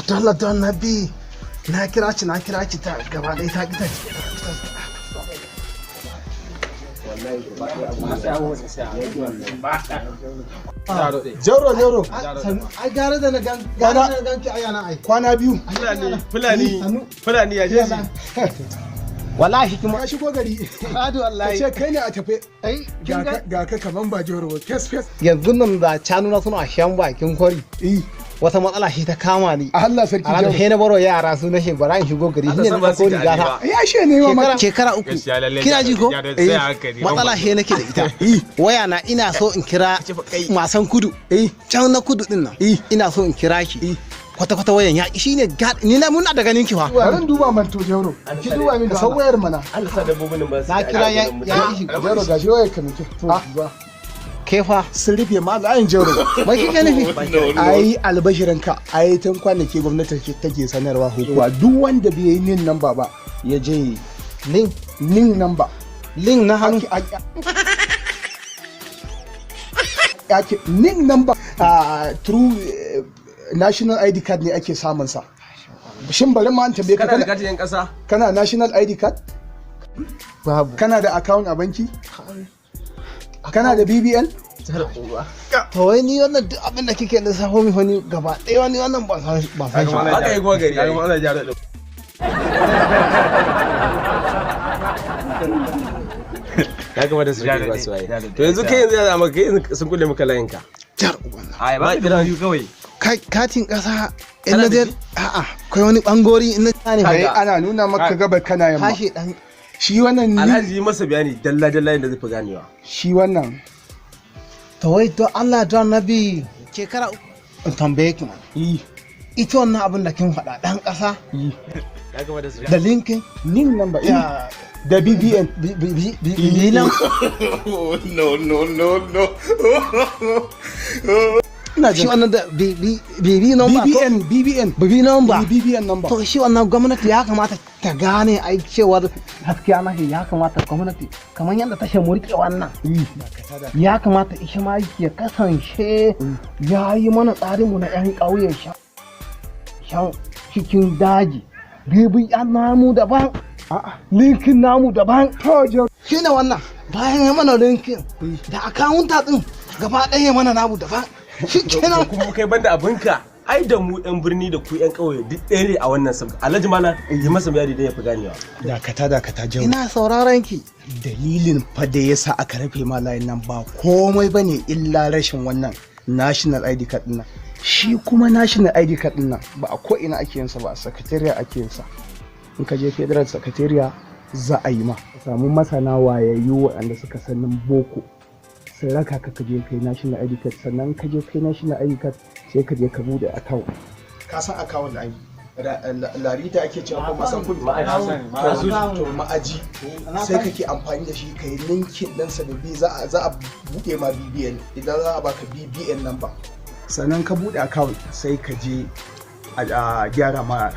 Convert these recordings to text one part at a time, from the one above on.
dalla don nabi na kira ci ta gaba ɗaya ta kita Jauro ai gara da na ganki a yana ai kwana biyu Fulani ya je wallahi kuma ka shigo gari hadu wallahi kace kai ne a tafe ai ga ka kaman ba Jauro fes yanzu nan da canuna suna a shan bakin kwari wata matsala shi ta kama ni Allah sarki Jauro he na baro yara su nashe bara in shigo gari ne na ko ni gata ya she ne wa shekara uku kina ji ko matsala he nake da ita waya na ina so in kira masan kudu can na kudu din nan ina so in kira shi kwata wayan ya shine ni na muna da ganin ki fa bari duba man to Jauro ki duba min da wayar mana Allah sa dabbobin ba na kira ya shi Jauro gashi wayar ka miki to duba kefa sun rufe ma layin Jauro bai kike nufi ai albashirinka ai tun kwanaki gwamnati take sanarwa hukuma duk wanda bai yi nin number ba ya je nin number link na hannu ake nin number through national ID card ne ake samun sa shin bari ma an tambaye ka kana da katin kasa kana national ID card babu kana da account a banki kana da BBN to wai ni wannan duk abin da kike lissafo mi wani gaba ɗaya wani wannan ba san shi haka yi kuma gari ya kuma ana jaro ya kamata su rike ba su waye to yanzu kai yanzu ya zama kai sun kulle maka layin ka jar uban ai ba kira biyu kawai katin kasa in na je a'a kai wani bangori in na tsani kai ana nuna maka gabar kana yamma kashe dan shi wannan Alhaji yi masa bayani dalla yadda zai fi ganewa shi wannan to wai to Allah don nabi shekara in tambaye ki man ita wannan abin da kin faɗa dan kasa ya kamata su da linkin nin number da BBN nan no ina shi wannan da BBN number BBN number to shi wannan gwamnati ya kamata ta gane ai cewar gaskiya na ya kamata gwamnati kamar yadda ta murke wannan ya kamata ishe ma ya kasance ya yi mana tsarin mu na yan ƙauye shan cikin daji bibin yan namu daban linkin namu daban shi ne wannan bayan ya mana linkin da akawunta din gaba ɗaya mana namu daban shi kenan kuma kai banda abinka ai da mu yan birni da ku yan kauye duk ɗaya ne a wannan sabga Alhaji Malam yi masa bayani dan ya fi ganewa dakata Jauro ina sauraron ki dalilin fa da yasa aka rufe ma layin nan ba komai bane illa rashin wannan national ID card din nan shi kuma national ID card din nan ba a ko ina ake yin sa ba a secretariat ake yin sa in ka je federal secretariat za a yi ma samu masana wayayyu waɗanda suka sanin boko sai raka ka je kai national ID card sannan ka je kai national ID card sai ka je ka bude account ka san account ai larita ake cewa ko masan kudi ma'aji sai kake amfani da shi kai linkin ɗansa da bi za a buɗe ma BBN idan za a baka BBN number sannan ka buɗe account sai ka je a gyara ma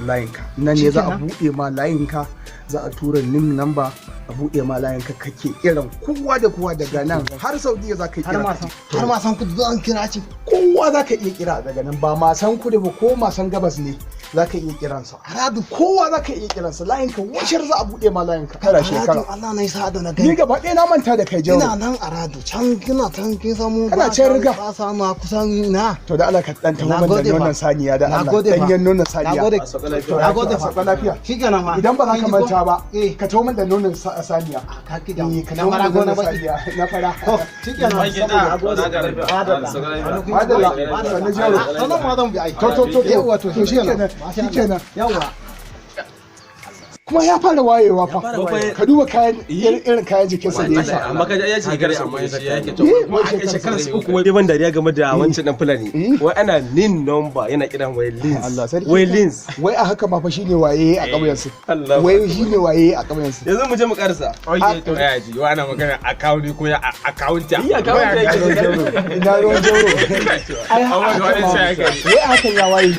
layinka nan ne za a buɗe ma layinka za a tura nim number a buɗe ma layinka kake kiran kowa da kowa daga nan har Saudiya za ka kira har ma san kudu zan kira ci kowa za ka iya kira daga nan ba ma san kudu ba ko ma san gabas ne za ka iya kiransa aradu kowa za ka iya kiransa layinka washar za a buɗe ma layinka kara shekara Allah na isa da na gani ni gaba ɗaya na manta da kai Jauro ina nan aradu can kina can kin samu kana can riga ba samu a kusan na to da Allah ka dan tawo man da nonon saniya da Allah danyen nonon saniya nagode fa lafiya shikenan fa idan ba za ka manta ba ka tawo man da nonon saniya ka kida ka tawo man da nonon saniya na fara shikenan madalla sanan ma zan bi ai to shikenan yawa kuma ya fara wayewa fa ka duba kayan irin kayan jikinsa da yasa amma ka ya ce garsa amma shi yake to kuma a shekarar su uku wai ban dariya game da wancan dan Fulani wai ana nin number yana kiran wai lins wai a haka ma fa shine waye a ƙauyen su wai shine waye a ƙauyen su yanzu mu je mu karsa to ya ji wai ana magana account ko ya account iya account ina ruwan Jauro ai haka ya waye